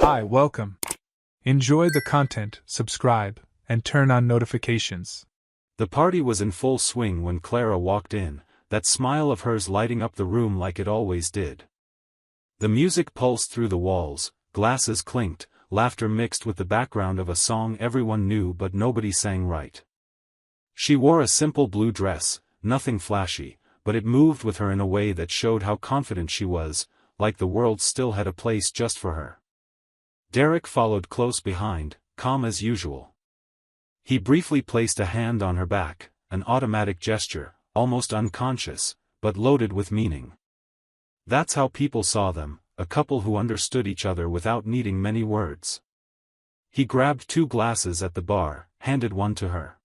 Hi, welcome. Enjoy the content, subscribe, and turn on notifications. The party was in full swing when Clara walked in, that smile of hers lighting up the room like it always did. The music pulsed through the walls, glasses clinked, laughter mixed with the background of a song everyone knew but nobody sang right. She wore a simple blue dress, nothing flashy, but it moved with her in a way that showed how confident she was, like the world still had a place just for her. Derek followed close behind, calm as usual. He briefly placed a hand on her back, an automatic gesture, almost unconscious, but loaded with meaning. That's how people saw them, a couple who understood each other without needing many words. He grabbed 2 glasses at the bar, handed one to her.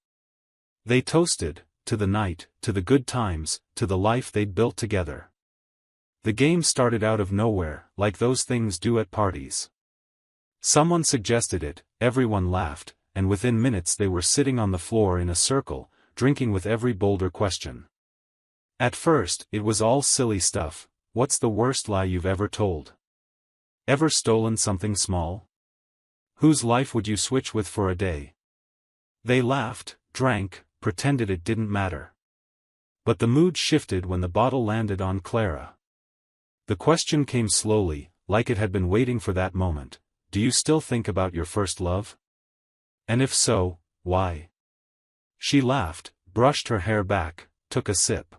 They toasted, to the night, to the good times, to the life they'd built together. The game started out of nowhere, like those things do at parties. Someone suggested it, everyone laughed, and within minutes they were sitting on the floor in a circle, drinking with every bolder question. At first, it was all silly stuff. What's the worst lie you've ever told? Ever stolen something small? Whose life would you switch with for a day? They laughed, drank, pretended it didn't matter. But the mood shifted when the bottle landed on Clara. The question came slowly, like it had been waiting for that moment. Do you still think about your first love? And if so, why? She laughed, brushed her hair back, took a sip.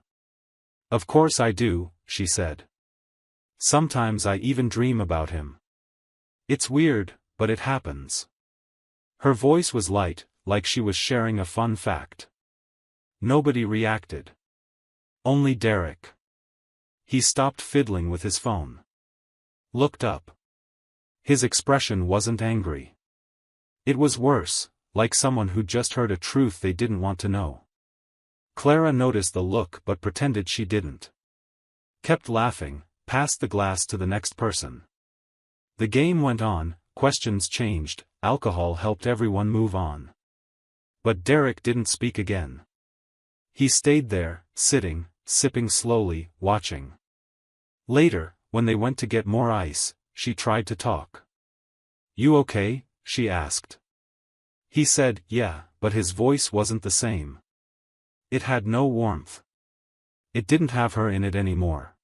Of course I do, she said. Sometimes I even dream about him. It's weird, but it happens. Her voice was light, like she was sharing a fun fact. Nobody reacted. Only Derek. He stopped fiddling with his phone. Looked up. His expression wasn't angry. It was worse, like someone who'd just heard a truth they didn't want to know. Clara noticed the look but pretended she didn't. Kept laughing, passed the glass to the next person. The game went on, questions changed, alcohol helped everyone move on. But Derek didn't speak again. He stayed there, sitting, sipping slowly, watching. Later, when they went to get more ice, she tried to talk. You okay? She asked. He said, yeah, but his voice wasn't the same. It had no warmth. It didn't have her in it anymore.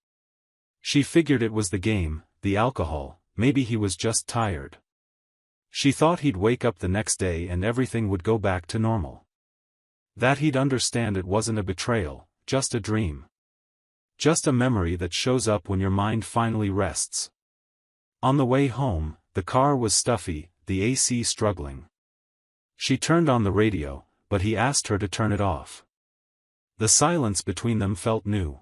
She figured it was the game, the alcohol, maybe he was just tired. She thought he'd wake up the next day and everything would go back to normal. That he'd understand it wasn't a betrayal, just a dream. Just a memory that shows up when your mind finally rests. On the way home, the car was stuffy, the AC struggling. She turned on the radio, but he asked her to turn it off. The silence between them felt new.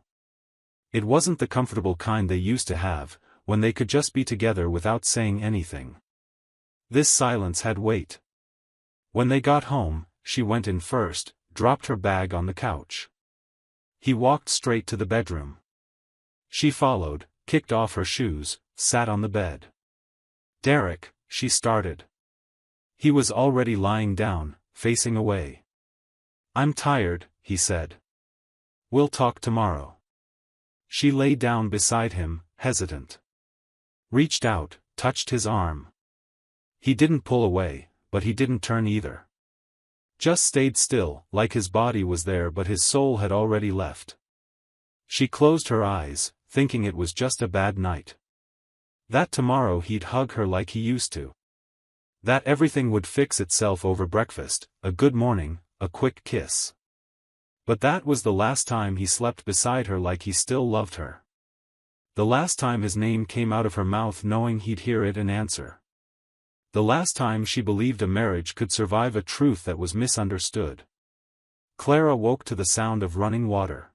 It wasn't the comfortable kind they used to have, when they could just be together without saying anything. This silence had weight. When they got home, she went in first, dropped her bag on the couch. He walked straight to the bedroom. She followed, kicked off her shoes, sat on the bed. Derek, she started. He was already lying down, facing away. I'm tired, he said. We'll talk tomorrow. She lay down beside him, hesitant. Reached out, touched his arm. He didn't pull away, but he didn't turn either. Just stayed still, like his body was there but his soul had already left. She closed her eyes, thinking it was just a bad night. That tomorrow he'd hug her like he used to. That everything would fix itself over breakfast, a good morning, a quick kiss. But that was the last time he slept beside her like he still loved her. The last time his name came out of her mouth knowing he'd hear it and answer. The last time she believed a marriage could survive a truth that was misunderstood. Clara woke to the sound of running water.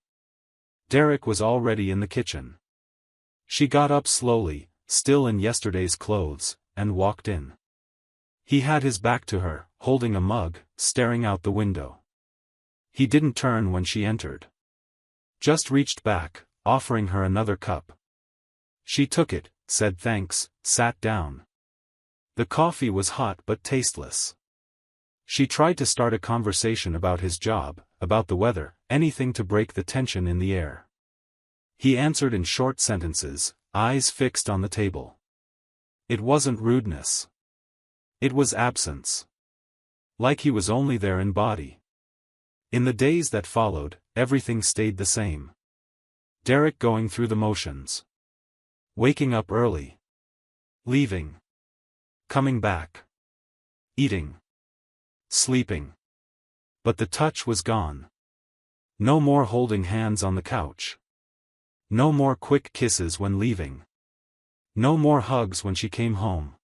Derek was already in the kitchen. She got up slowly, still in yesterday's clothes, and walked in. He had his back to her, holding a mug, staring out the window. He didn't turn when she entered. Just reached back, offering her another cup. She took it, said thanks, sat down. The coffee was hot but tasteless. She tried to start a conversation about his job, about the weather, anything to break the tension in the air. He answered in short sentences, eyes fixed on the table. It wasn't rudeness. It was absence. Like he was only there in body. In the days that followed, everything stayed the same. Derek going through the motions. Waking up early. Leaving. Coming back. Eating. Sleeping. But the touch was gone. No more holding hands on the couch. No more quick kisses when leaving. No more hugs when she came home.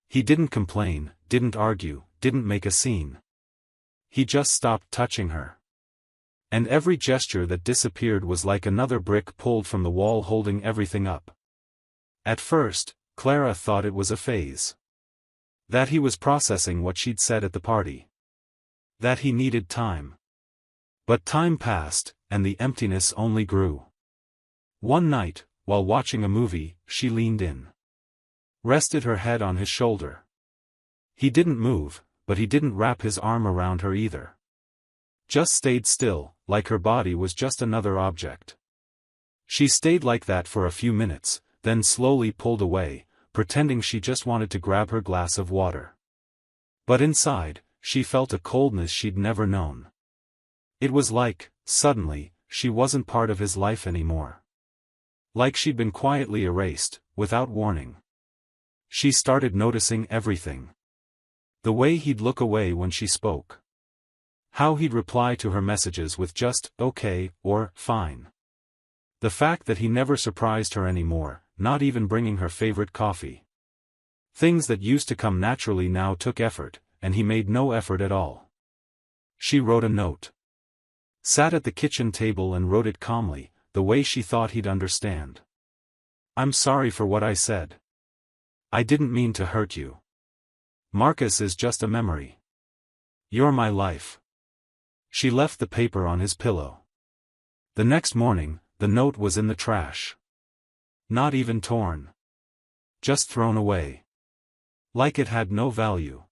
He didn't complain, didn't argue, didn't make a scene. He just stopped touching her. And every gesture that disappeared was like another brick pulled from the wall holding everything up. At first, Clara thought it was a phase. That he was processing what she'd said at the party. That he needed time. But time passed, and the emptiness only grew. One night, while watching a movie, she leaned in. Rested her head on his shoulder. He didn't move, but he didn't wrap his arm around her either. Just stayed still, like her body was just another object. She stayed like that for a few minutes, then slowly pulled away, pretending she just wanted to grab her glass of water. But inside, she felt a coldness she'd never known. It was like, suddenly, she wasn't part of his life anymore. Like she'd been quietly erased, without warning. She started noticing everything. The way he'd look away when she spoke. How he'd reply to her messages with just, okay, or, fine. The fact that he never surprised her anymore, not even bringing her favorite coffee. Things that used to come naturally now took effort, and he made no effort at all. She wrote a note. Sat at the kitchen table and wrote it calmly, the way she thought he'd understand. I'm sorry for what I said. I didn't mean to hurt you. Marcus is just a memory. You're my life. She left the paper on his pillow. The next morning, the note was in the trash. Not even torn. Just thrown away. Like it had no value.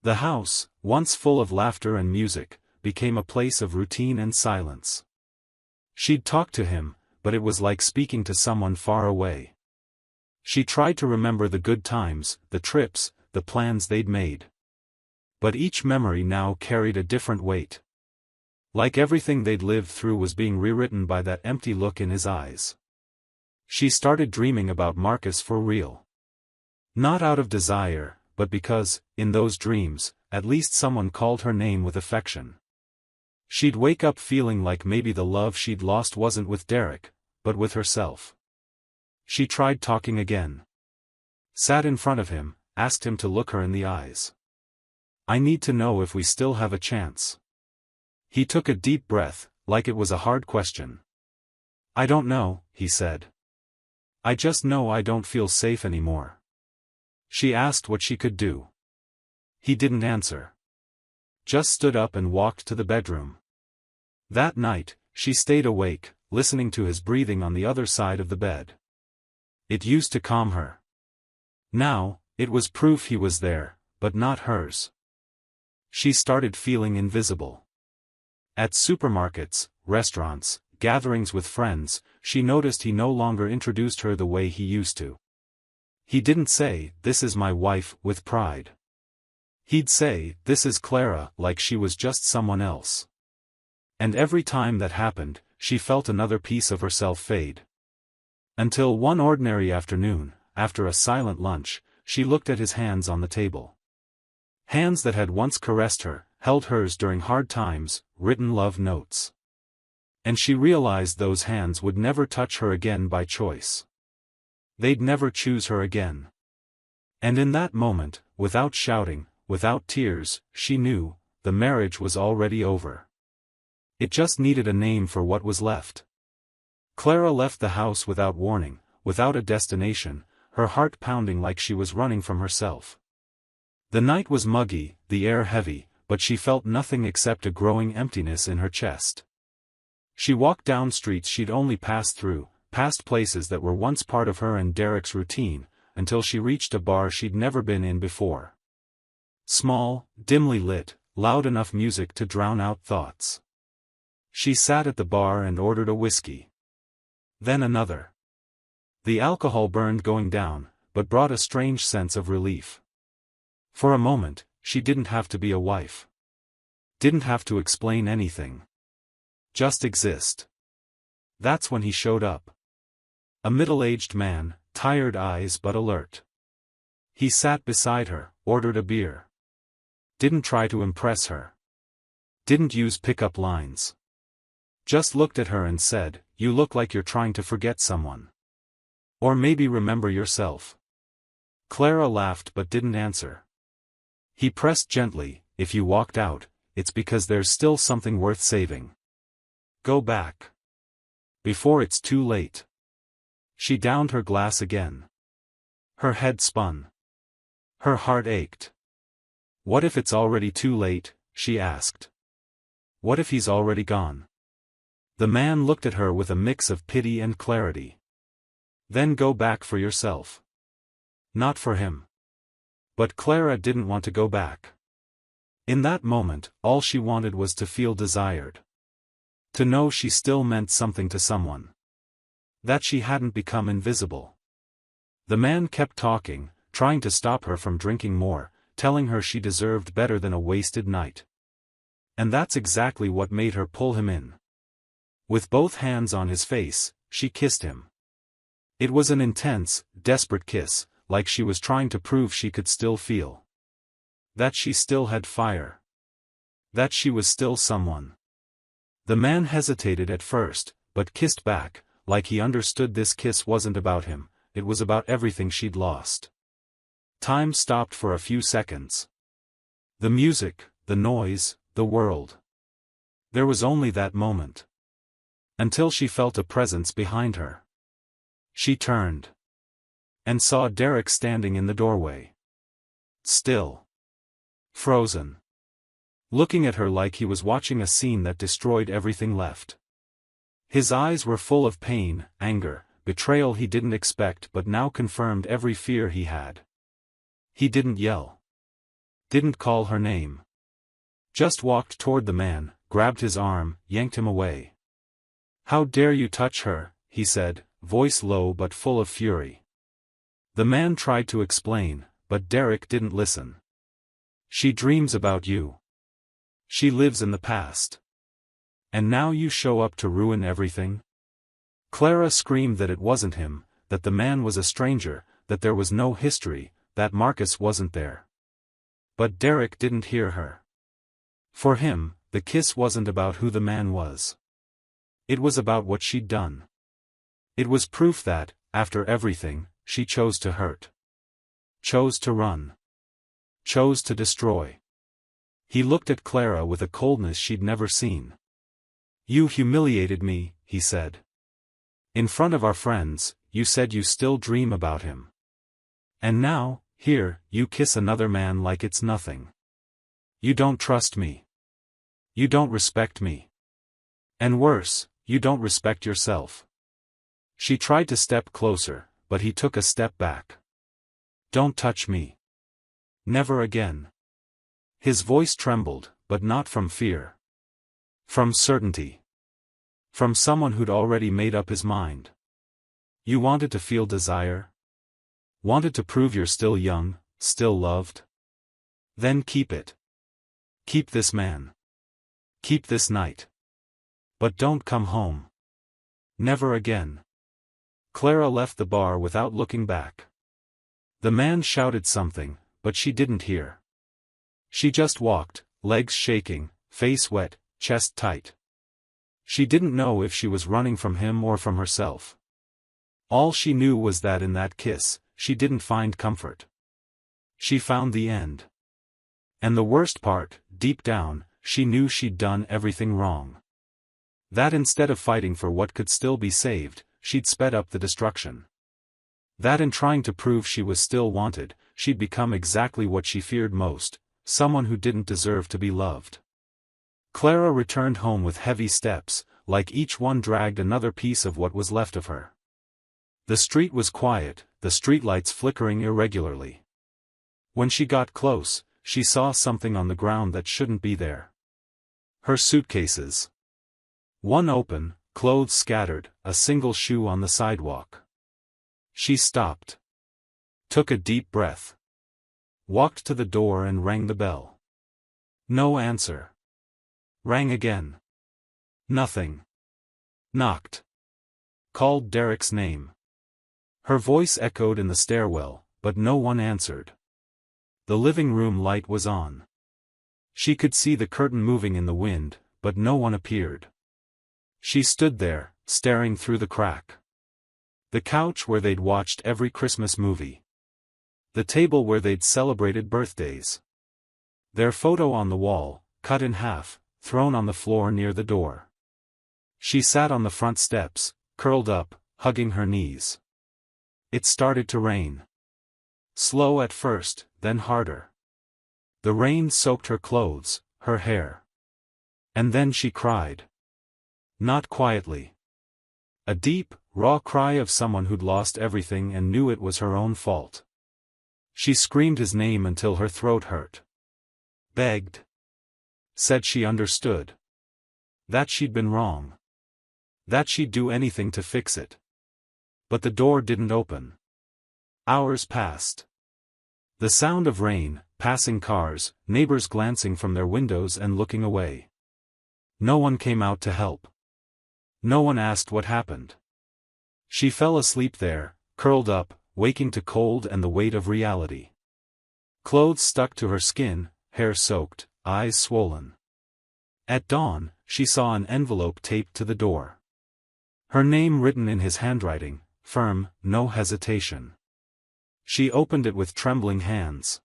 The house, once full of laughter and music, became a place of routine and silence. She'd talk to him, but it was like speaking to someone far away. She tried to remember the good times, the trips, the plans they'd made. But each memory now carried a different weight. Like everything they'd lived through was being rewritten by that empty look in his eyes. She started dreaming about Marcus for real. Not out of desire, but because, in those dreams, at least someone called her name with affection. She'd wake up feeling like maybe the love she'd lost wasn't with Derek, but with herself. She tried talking again. Sat in front of him, asked him to look her in the eyes. I need to know if we still have a chance. He took a deep breath, like it was a hard question. I don't know, he said. I just know I don't feel safe anymore. She asked what she could do. He didn't answer. Just stood up and walked to the bedroom. That night, she stayed awake, listening to his breathing on the other side of the bed. It used to calm her. Now, it was proof he was there, but not hers. She started feeling invisible. At supermarkets, restaurants, gatherings with friends, she noticed he no longer introduced her the way he used to. He didn't say, "This is my wife," with pride. He'd say, "This is Clara," like she was just someone else. And every time that happened, she felt another piece of herself fade. Until one ordinary afternoon, after a silent lunch, she looked at his hands on the table. Hands that had once caressed her, held hers during hard times, written love notes. And she realized those hands would never touch her again by choice. They'd never choose her again. And in that moment, without shouting, without tears, she knew, the marriage was already over. It just needed a name for what was left. Clara left the house without warning, without a destination, her heart pounding like she was running from herself. The night was muggy, the air heavy, but she felt nothing except a growing emptiness in her chest. She walked down streets she'd only passed through, past places that were once part of her and Derek's routine, until she reached a bar she'd never been in before. Small, dimly lit, loud enough music to drown out thoughts. She sat at the bar and ordered a whiskey. Then another. The alcohol burned going down, but brought a strange sense of relief. For a moment, she didn't have to be a wife. Didn't have to explain anything. Just exist. That's when he showed up. A middle-aged man, tired eyes but alert. He sat beside her, ordered a beer. Didn't try to impress her. Didn't use pickup lines. Just looked at her and said, "You look like you're trying to forget someone. Or maybe remember yourself." Clara laughed but didn't answer. He pressed gently, "If you walked out, it's because there's still something worth saving. Go back. Before it's too late." She downed her glass again. Her head spun. Her heart ached. "What if it's already too late?" she asked. "What if he's already gone?" The man looked at her with a mix of pity and clarity. "Then go back for yourself. Not for him." But Clara didn't want to go back. In that moment, all she wanted was to feel desired. To know she still meant something to someone. That she hadn't become invisible. The man kept talking, trying to stop her from drinking more, telling her she deserved better than a wasted night. And that's exactly what made her pull him in. With both hands on his face, she kissed him. It was an intense, desperate kiss, like she was trying to prove she could still feel. That she still had fire. That she was still someone. The man hesitated at first, but kissed back, like he understood this kiss wasn't about him, it was about everything she'd lost. Time stopped for a few seconds. The music, the noise, the world. There was only that moment. Until she felt a presence behind her. She turned. And saw Derek standing in the doorway. Still. Frozen. Looking at her like he was watching a scene that destroyed everything left. His eyes were full of pain, anger, betrayal he didn't expect but now confirmed every fear he had. He didn't yell. Didn't call her name. Just walked toward the man, grabbed his arm, yanked him away. "How dare you touch her," he said, voice low but full of fury. The man tried to explain, but Derek didn't listen. "She dreams about you. She lives in the past. And now you show up to ruin everything?" Clara screamed that it wasn't him, that the man was a stranger, that there was no history, that Marcus wasn't there. But Derek didn't hear her. For him, the kiss wasn't about who the man was. It was about what she'd done. It was proof that, after everything, she chose to hurt. Chose to run. Chose to destroy. He looked at Clara with a coldness she'd never seen. "You humiliated me," he said. "In front of our friends, you said you still dream about him. And now, here, you kiss another man like it's nothing. You don't trust me. You don't respect me. And worse, you don't respect yourself." She tried to step closer, but he took a step back. "Don't touch me. Never again." His voice trembled, but not from fear. From certainty. From someone who'd already made up his mind. "You wanted to feel desire? Wanted to prove you're still young, still loved? Then keep it. Keep this man. Keep this night. But don't come home. Never again." Clara left the bar without looking back. The man shouted something, but she didn't hear. She just walked, legs shaking, face wet, chest tight. She didn't know if she was running from him or from herself. All she knew was that in that kiss, she didn't find comfort. She found the end. And the worst part, deep down, she knew she'd done everything wrong. That instead of fighting for what could still be saved, she'd sped up the destruction. That in trying to prove she was still wanted, she'd become exactly what she feared most, someone who didn't deserve to be loved. Clara returned home with heavy steps, like each one dragged another piece of what was left of her. The street was quiet, the streetlights flickering irregularly. When she got close, she saw something on the ground that shouldn't be there. Her suitcases. One open, clothes scattered, a single shoe on the sidewalk. She stopped. Took a deep breath. Walked to the door and rang the bell. No answer. Rang again. Nothing. Knocked. Called Derek's name. Her voice echoed in the stairwell, but no one answered. The living room light was on. She could see the curtain moving in the wind, but no one appeared. She stood there, staring through the crack. The couch where they'd watched every Christmas movie. The table where they'd celebrated birthdays. Their photo on the wall, cut in half, thrown on the floor near the door. She sat on the front steps, curled up, hugging her knees. It started to rain. Slow at first, then harder. The rain soaked her clothes, her hair. And then she cried. Not quietly. A deep, raw cry of someone who'd lost everything and knew it was her own fault. She screamed his name until her throat hurt. Begged. Said she understood. That she'd been wrong. That she'd do anything to fix it. But the door didn't open. Hours passed. The sound of rain, passing cars, neighbors glancing from their windows and looking away. No one came out to help. No one asked what happened. She fell asleep there, curled up, waking to cold and the weight of reality. Clothes stuck to her skin, hair soaked, eyes swollen. At dawn, she saw an envelope taped to the door. Her name written in his handwriting, firm, no hesitation. She opened it with trembling hands.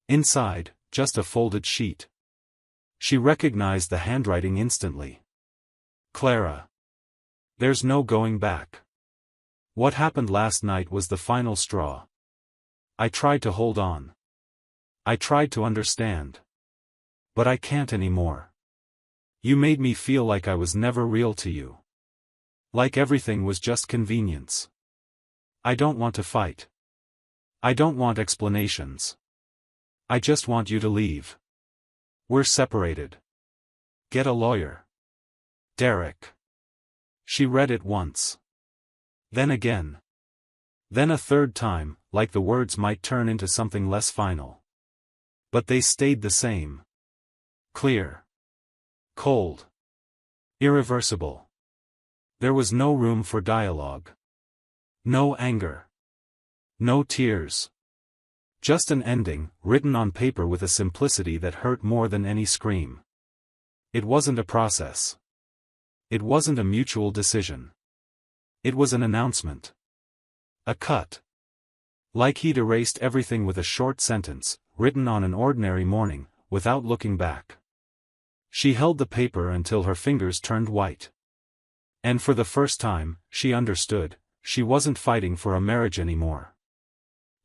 Inside, just a folded sheet. She recognized the handwriting instantly. Clara. There's no going back. What happened last night was the final straw. I tried to hold on. I tried to understand. But I can't anymore. You made me feel like I was never real to you. Like everything was just convenience. I don't want to fight. I don't want explanations. I just want you to leave. We're separated. Get a lawyer. Derek. She read it once. Then again. Then a third time, like the words might turn into something less final. But they stayed the same. Clear. Cold. Irreversible. There was no room for dialogue. No anger. No tears. Just an ending, written on paper with a simplicity that hurt more than any scream. It wasn't a process. It wasn't a mutual decision. It was an announcement. A cut. Like he'd erased everything with a short sentence, written on an ordinary morning, without looking back. She held the paper until her fingers turned white. And for the first time, she understood, she wasn't fighting for a marriage anymore.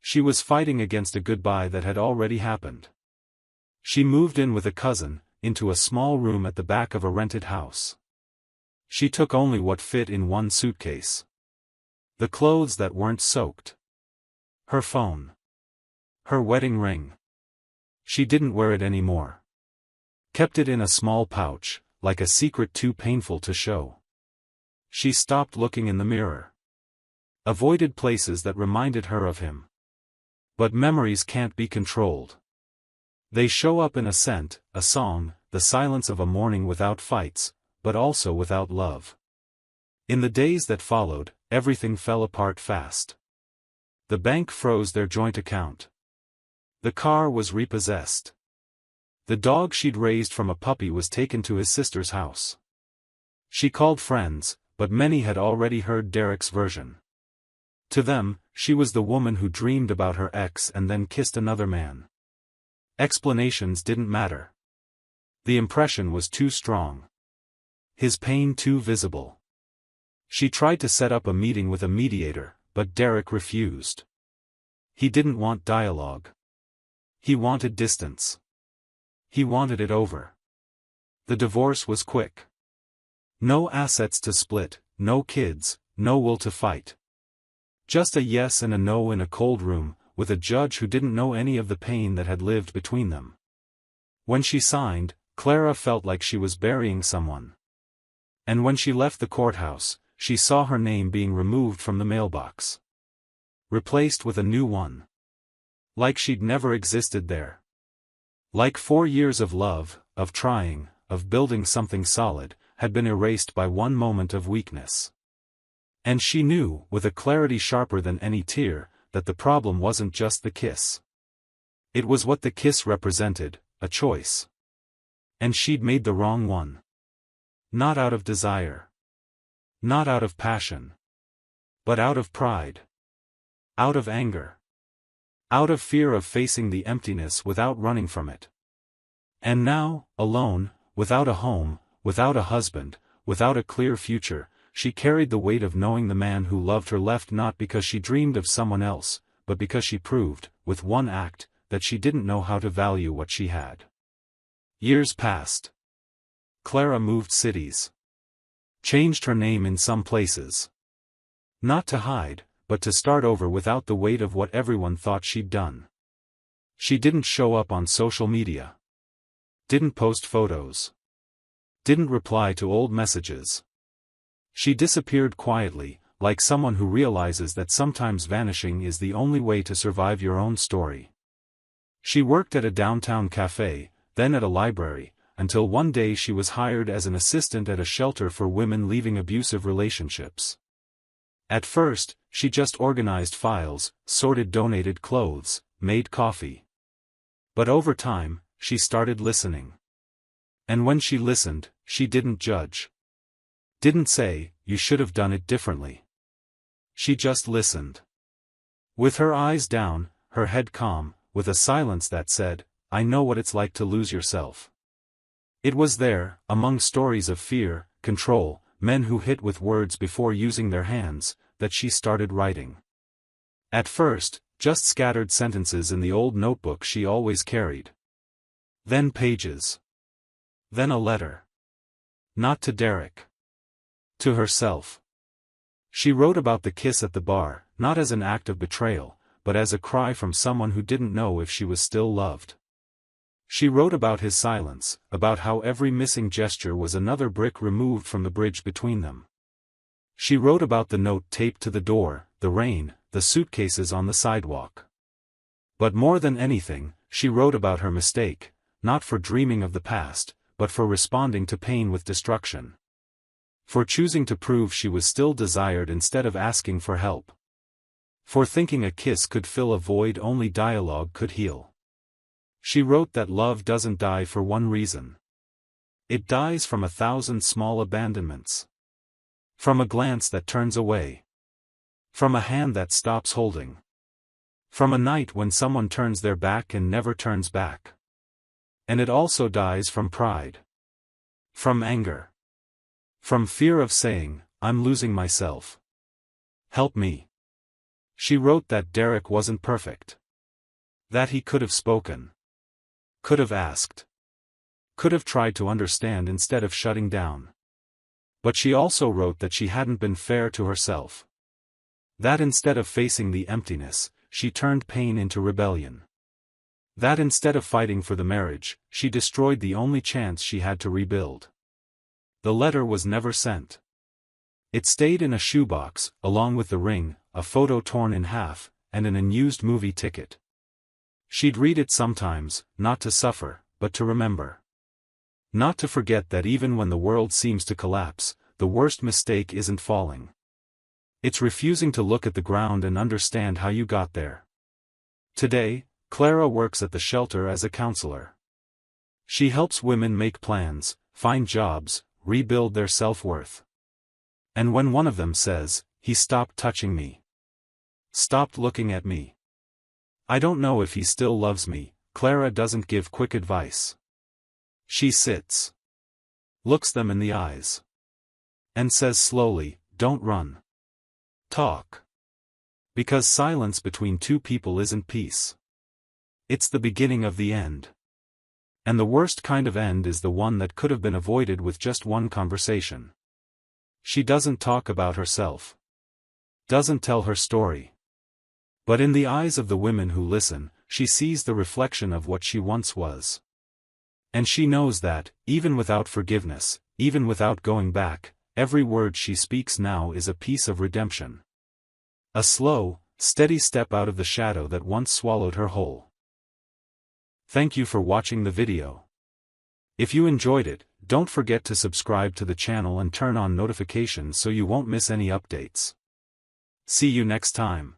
She was fighting against a goodbye that had already happened. She moved in with a cousin, into a small room at the back of a rented house. She took only what fit in one suitcase. The clothes that weren't soaked. Her phone. Her wedding ring. She didn't wear it anymore. Kept it in a small pouch, like a secret too painful to show. She stopped looking in the mirror. Avoided places that reminded her of him. But memories can't be controlled. They show up in a scent, a song, the silence of a morning without fights, but also without love. In the days that followed, everything fell apart fast. The bank froze their joint account. The car was repossessed. The dog she'd raised from a puppy was taken to his sister's house. She called friends, but many had already heard Derek's version. To them, she was the woman who dreamed about her ex and then kissed another man. Explanations didn't matter. The impression was too strong. His pain too visible. She tried to set up a meeting with a mediator, but Derek refused. He didn't want dialogue. He wanted distance. He wanted it over. The divorce was quick. No assets to split, no kids, no will to fight. Just a yes and a no in a cold room, with a judge who didn't know any of the pain that had lived between them. When she signed, Clara felt like she was burying someone. And when she left the courthouse, she saw her name being removed from the mailbox. replaced with a new one. Like she'd never existed there. Like 4 years of love, of trying, of building something solid, had been erased by one moment of weakness. And she knew, with a clarity sharper than any tear, that the problem wasn't just the kiss. It was what the kiss represented, a choice. And she'd made the wrong one. Not out of desire. Not out of passion. But out of pride. Out of anger. Out of fear of facing the emptiness without running from it. And now, alone, without a home, without a husband, without a clear future, she carried the weight of knowing the man who loved her left not because she dreamed of someone else, but because she proved, with one act, that she didn't know how to value what she had. Years passed. Clara moved cities. Changed her name in some places. Not to hide, but to start over without the weight of what everyone thought she'd done. She didn't show up on social media. Didn't post photos. Didn't reply to old messages. She disappeared quietly, like someone who realizes that sometimes vanishing is the only way to survive your own story. She worked at a downtown cafe, then at a library, until one day she was hired as an assistant at a shelter for women leaving abusive relationships. At first, she just organized files, sorted donated clothes, made coffee. But over time, she started listening. And when she listened, she didn't judge. Didn't say, "You should have done it differently." She just listened. With her eyes down, her head calm, with a silence that said, "I know what it's like to lose yourself." It was there, among stories of fear, control, men who hit with words before using their hands, that she started writing. At first, just scattered sentences in the old notebook she always carried. Then pages. Then a letter. Not to Derek. To herself. She wrote about the kiss at the bar, not as an act of betrayal, but as a cry from someone who didn't know if she was still loved. She wrote about his silence, about how every missing gesture was another brick removed from the bridge between them. She wrote about the note taped to the door, the rain, the suitcases on the sidewalk. But more than anything, she wrote about her mistake, not for dreaming of the past, but for responding to pain with destruction. For choosing to prove she was still desired instead of asking for help. For thinking a kiss could fill a void only dialogue could heal. She wrote that love doesn't die for one reason. It dies from 1,000 small abandonments. From a glance that turns away. From a hand that stops holding. From a night when someone turns their back and never turns back. And it also dies from pride. From anger. From fear of saying, "I'm losing myself. Help me." She wrote that Derek wasn't perfect. That he could have spoken. Could have asked. Could have tried to understand instead of shutting down. But she also wrote that she hadn't been fair to herself. That instead of facing the emptiness, she turned pain into rebellion. That instead of fighting for the marriage, she destroyed the only chance she had to rebuild. The letter was never sent. It stayed in a shoebox, along with the ring, a photo torn in half, and an unused movie ticket. She'd read it sometimes, not to suffer, but to remember. Not to forget that even when the world seems to collapse, the worst mistake isn't falling. It's refusing to look at the ground and understand how you got there. Today, Clara works at the shelter as a counselor. She helps women make plans, find jobs, rebuild their self-worth. And when one of them says, "He stopped touching me. Stopped looking at me. I don't know if he still loves me," Clara doesn't give quick advice. She sits. Looks them in the eyes. And says slowly, "Don't run. Talk. Because silence between two people isn't peace. It's the beginning of the end. And the worst kind of end is the one that could have been avoided with just one conversation." She doesn't talk about herself. Doesn't tell her story. But in the eyes of the women who listen, she sees the reflection of what she once was. And she knows that, even without forgiveness, even without going back, every word she speaks now is a piece of redemption. A slow, steady step out of the shadow that once swallowed her whole. Thank you for watching the video. If you enjoyed it, don't forget to subscribe to the channel and turn on notifications so you won't miss any updates. See you next time.